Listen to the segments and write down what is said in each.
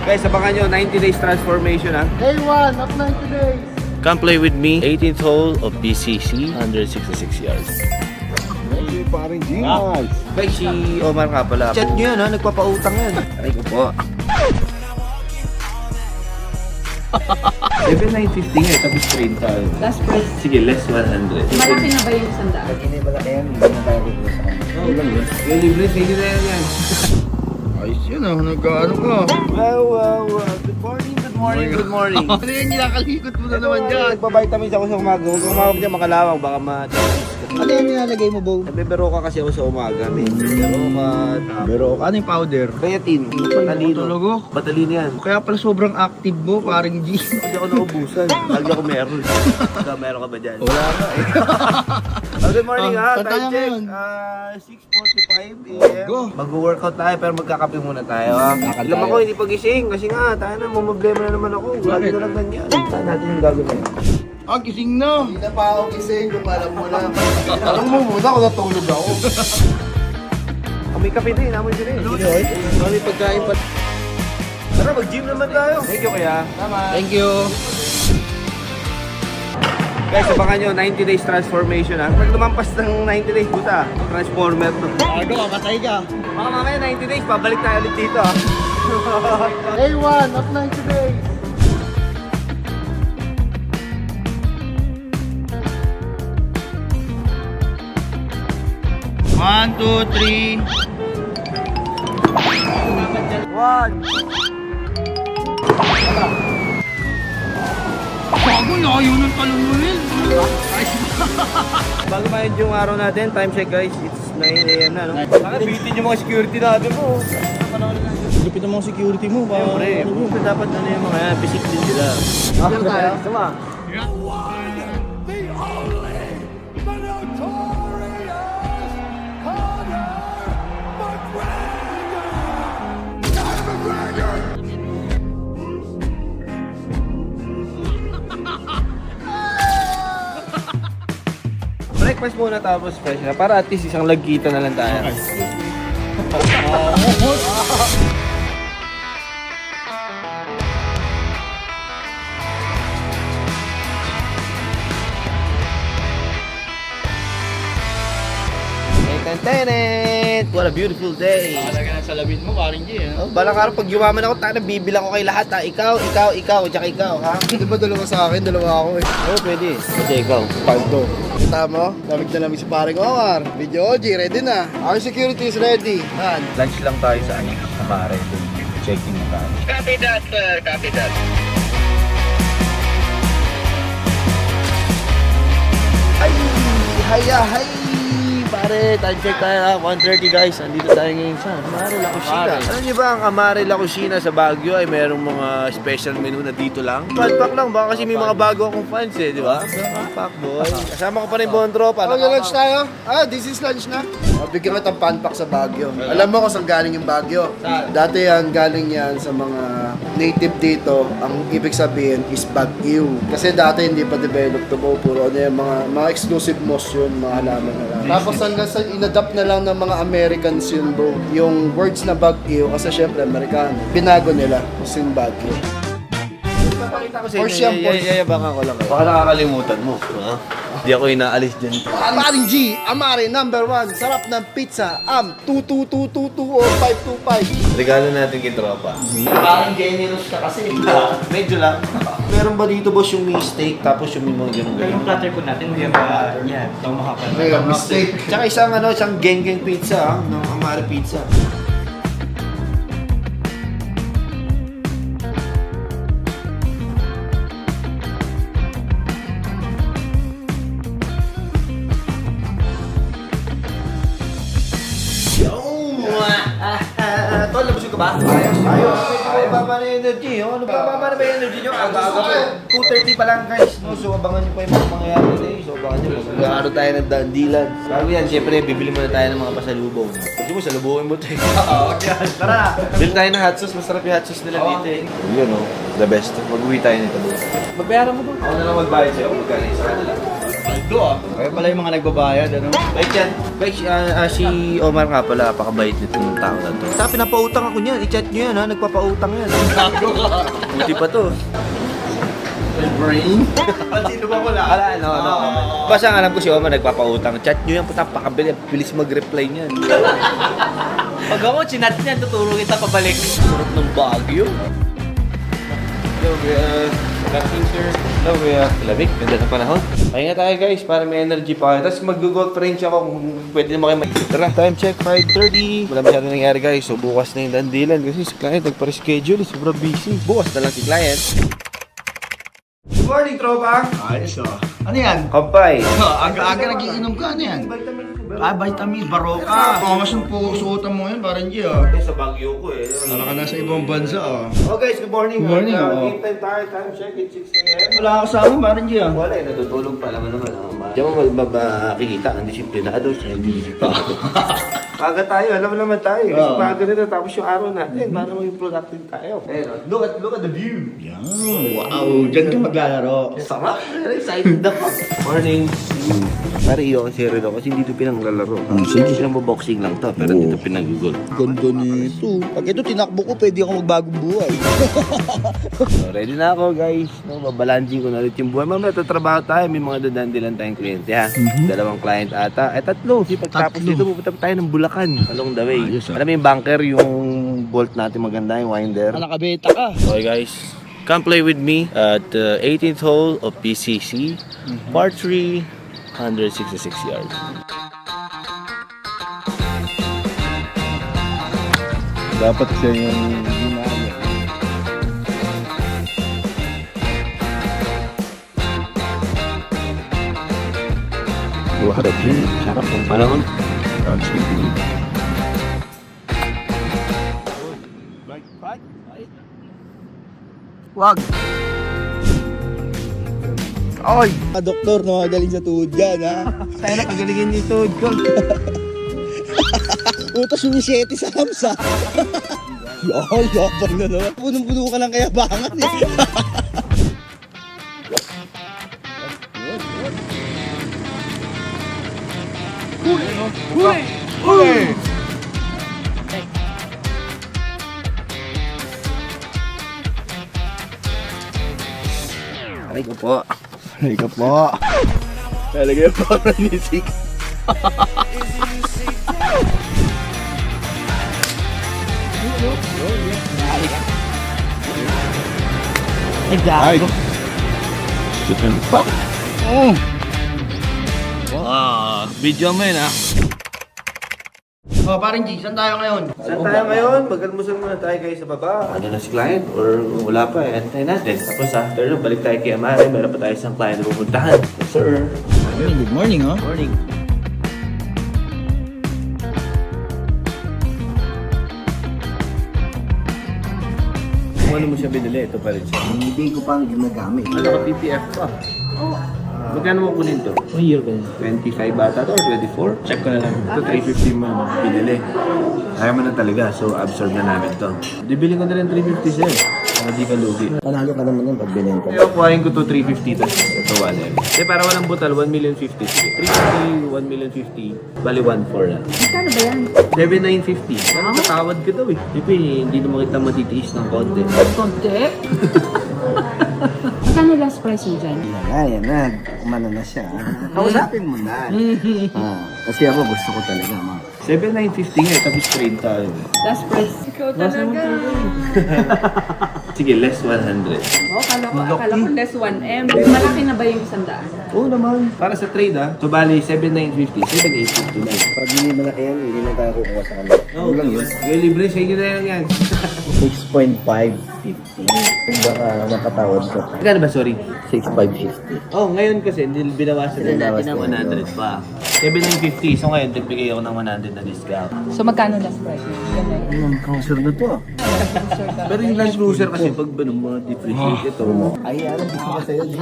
Guys, abangan nyo, 90 days transformation ha. Day 1 of 90 days. Come play with me. 18th hole of BCC, 166 yards. Hey, parang genius. Guys, si Omar nga pala. Chat nyo yan ha, nagpapautang yan. Ay ko po. Level 950 nga, tapos train tayo. Last price. Sige, less 100. Malaki na ba yung sandaan? Hindi malaki yan. Hindi na tayo rin sa kanya. Oo lang yun. Yung libre, sige na yan. Ayos yun ah. Nag-ano ka. Wow. Good morning, good morning, good morning. Ano yan? Kinakalikot mo na naman dyan. Nagpa-vitamins ako sa umaga. Huwag umawag dyan, makalawang. Baka Ano yan nilalagay mo, Bo? nabibero ka kasi ako sa umaga. May bibero ka. Pero ano yung powder? Creatine. Batalino. Talaga? Batalino yan. Kaya pala sobrang active mo, parang G. Hindi ako naubusan. Lagi ako meron. Meron ka ba dyan? Wala ka eh. Good morning ha. Saan tayo Time check. ngayon? 6:45 a.m. Go. Mag-workout tayo pero magkakape muna tayo ha. Alam ako hindi pagising kasi nga tayo na problema na naman ako. Lagi na lang ganyan. Saan natin yung gagawin? Ah, gising na. Hindi na pa ako gising, kung alam mo na. Alam mo muna kung natulog ako. May kape din, amoy din eh. May pagkain pa. Tara, mag-gym naman tayo. Thank you kaya. Thank you. Guys, abangan nyo, 90 days transformation ha. Pag lumampas ng 90 days, puta, transformer to. Ano, kakatay ka. Baka mamaya 90 days, pabalik tayo ulit dito ha. Day 1 of 90 days. One, two, three. One. Bago na, yun ang talong mo rin. Bago ma yung araw natin, time check guys, it's 9 a.m. na no? Bakit bitin yung mga security natin mo? Lupit ang mga security mo. Siyempre, dapat ano yung mga basic din sila. Diyan tayo. Tama. Breakfast muna tapos fresh na para at least isang lagkita na lang tayo. Tenet! What a beautiful day! Talaga na sa labit mo, parang G. Oh, balang araw pag yumaman ako, tayo bibilang ko kay lahat ha. Ikaw, tsaka ikaw ha. Di ba dalawa sa akin, dalawa ako eh. Oo, pwede. Kasi ikaw. Pagdo. Kita mo, lamig na lamig si paring Omar. Video OG, ready na. Our security is ready. Han. Lunch lang tayo sa Amare. Checking na tayo. Copy that, sir. Copy that. Ay! Hay! Pare, time check tayo ha. 1:30 guys. Andito tayo ngayon sa Amare La Cocina. Alam niyo ba ang Amare La Cocina sa Baguio ay merong mga special menu na dito lang? Pack lang. Baka kasi may mga bago akong fans eh, di ba? Pack boy. Kasama ko pa rin buong tropa. Lunch tayo? This is lunch na. Bigyan kita ng panpak sa Baguio. Alam mo kung saan galing yung Baguio? Dati yan, galing yan sa mga native dito. Ang ibig sabihin is Baguio. Kasi dati hindi pa developed to po. Puro ano yung mga exclusive moss yun, mga halaman na lang. Tapos hanggang sa inadapt na lang ng mga Americans yun bro. Yung words na Baguio, kasi syempre Amerikano. Binago nila kasi yung Baguio. Papakita ko sa Or inyo. siyempre. Yayabangan ko lang. Baka nakakalimutan mo. Ha? Hindi ako inaalis dyan. Paring G, Amare #1. Sarap ng pizza. 2222 o 525. Regalo natin kay tropa. Parang generous ka kasi. Medyo lang. Meron ba dito boss yung mistake tapos yung mga ganun? Yung platter po natin, yung yan, itong makapal. Mistake. Tsaka isang geng-geng pizza ng Amare Pizza. Tol, labas ka ba? Ayos. Baba na yung energy. Ano ba? Baba na ba yung energy nyo? Aga-aga po. 2:30 pa lang guys. No? So abangan nyo pa yung mga mangyayari today. So abangan nyo. Magkakaroon tayo ng dandilan. Bago yan, syempre, bibili muna tayo ng mga pasalubong. Kasi mo, salubungin mo tayo. Tara! Bili tayo ng hot sauce. Masarap yung hot sauce nila dito eh. Yun o. The best. Mag-uwi tayo nito. Magbayaran mo ba? Ako na lang magbayad sa'yo. Magkano sa kanila. Aldo ah. Kaya pala yung mga nagbabayad, ano? Bait yan. Guys, si Omar nga pala, napakabait nito ng tao na to. Sabi, napautang ako niyan. I-chat nyo yan ha, nagpapautang yan. Gago ka. Buti pa to. Brain? Sino ba wala? Wala, no. Basta ang alam ko si Omar nagpapautang. Chat nyo yan, puta, pakabilis mag-reply niyan. Pag ako, chinat niya, tuturo kita pabalik. Surot ng Baguio. Hello, Relaxing sir. Hello, lamig. Ganda ng panahon. Pahinga tayo guys, para may energy pa kayo. Tapos mag-golf range ako kung pwede naman kayo mag- Tara, time check, 5:30. Wala masyado nangyari guys. So bukas na yung dandilan kasi si client nagpa-reschedule. Sobrang busy. Bukas na lang si client. Good morning, tropa! Ayos ah. Ano yan? Kampay. Aga-aga nagiinom ka, ano yan? Vitamins, Baroka. Thomas yung suotan mo yan, parang G ah. Sa Baguio ko eh. Wala ka na sa ibang bansa ah. Oh guys, good morning. Good morning, Game time tayo. Time check, it's 6 a.m. Wala ka kasama, parang G ah. Wala eh, natutulog pa naman. Diyan mo makikita ang disiplinado sa hindi. Paga tayo, alam mo naman tayo. Kasi paga nito, tapos yung araw natin, para maging productive tayo. Look at the view. Yan, wow. Diyan ka maglalaro. Sarap. Very excited ako. Morning. Pare iyo kasi rin ako kasi hindi ito pinanglalaro. Sige, pinang-boxing lang to, pero dito pinag-google. Ganda nito. Pag ito tinakbo ko, pwede ako magbagong buhay. So, ready na ako guys. No, babalanjing ko na ulit yung buhay. Mamaya tatrabaho tayo. May mga dadandilan tayong kliyente ha. Dalawang client ata. Tatlo. Kasi pagtapos dito, pupunta tayo ng Bulacan. Along the way. Alam mo yung bunker, yung bolt natin maganda, yung winder. Nakabeta ka. Okay guys, come play with me at 18th hole of PCC. Part 3, 166 yards. Dapat siya yung ginagawa. What a view. Sarap ng panahon. Wag! Oy! Doktor, no, galing sa tuhod yan, ha? Tayo na kagalingin nito. Utos yung 7 sa hamsa. Ay, yapang na naman. Punong-puno ka ng kayabangan, eh. Uy! Aray ko po. Ay ka po. Talaga yung power music. Ay, gago. Video mo yun, ha? Oh, parang G, saan tayo ngayon? Saan tayo ngayon? Mag-almusal muna tayo guys sa baba. Ano na si client? Or wala pa eh. Antayin natin. Tapos after, balik tayo kay Amare. Meron pa tayo isang client na pupuntahan. Yes, sir. Good morning, oh. Morning. Kung ano mo siya binili, ito pa rin siya. Hindi ko pa ginagamit. Ano ka PPF pa? Magkano mo kunin to? 25 bata to or 24? Check ko na lang. Ito 350 mo binili. Kaya mo na talaga, so absorb na namin to. Dibili ko na rin 350 siya eh. Para di ka lugi. Panalo ka naman yung pagbili ko. Kaya kuhain ko to 350 tapos ito 1M. Eh para walang butal, 1,050,000. Sige, 350, 1,050,000. Bali 1,400 na. Magkano ba yan? 7,950. Ano tatawad ka daw eh. Hindi naman kita matitiis ng konti. Konti? Magkano last price mo dyan? Yan na. Umano na siya. Kausapin mo na. Kasi ako gusto ko talaga, ma. 7,950 nga eh, tapos 30. Last price. Ikaw talaga. Sige, less 100. Oo, akala ko less 1M. Malaki na ba yung 100? Oo naman. Para sa trade so bali 7,950, 7,850 na. Pag hindi malaki yan, hindi na tayo kukuha sa kanila. Oo, lang yun. Well, libre sa inyo na yan. 6.550. Baka makatawad ko. Magkano ba, sorry? 6.550. Oh, ngayon kasi binawasan na natin ng 100 pa. 7,950, so ngayon nagbigay ako ng 100 na discount. So magkano last price mo? Yan na yun. Closer na to. Pero yung Land Cruiser kasi pag mga depreciate ito. Ay, ano gusto ko sa'yo, G.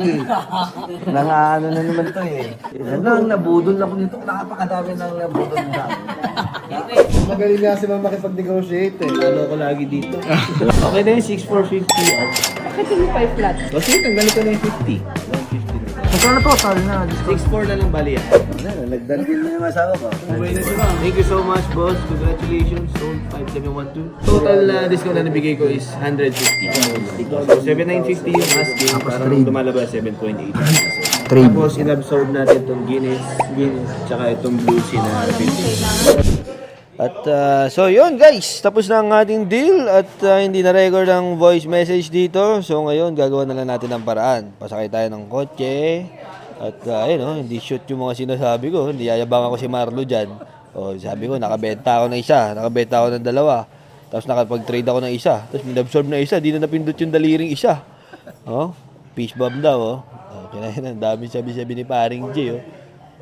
Nangaano na naman to eh. Ano, nabudol ako nito. Napakadami ng nabudol na. Magaling nga si Mama makipag-negotiate eh. Ano ko lagi dito. Okay na yung 6,450. Bakit hindi 5 flat? Kasi tanggalin ko na yung 50. 150 na. Magkano total na discount? 6.4 na lang bali yan. Nalagdan din na yung asawa ko. Thank you so much, boss. Congratulations. Sold 5712. Total na discount na nabigay ko is 150. So 7,950 yung asking. Parang lumalabas 7.8. Tapos inabsorb natin itong Guinness, tsaka itong Blue Sea na 50. At so yun guys, tapos na ang ating deal at hindi na record ang voice message dito. So ngayon gagawa na lang natin ng paraan. Pasakay tayo ng kotse at ayun hindi shoot yung mga sinasabi ko. Hindi yayabang ako si Marlo dyan. O sabi ko nakabenta ako ng isa, nakabenta ako ng dalawa. Tapos nakapag-trade ako ng isa. Tapos minabsorb na isa, di na napindot yung daliring isa. Oh, peace bomb daw oh. Okay na yun, ang dami sabi-sabi ni paring J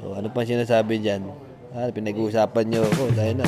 oh. Ano pang sinasabi dyan? Pinag-uusapan nyo ako, dahil na.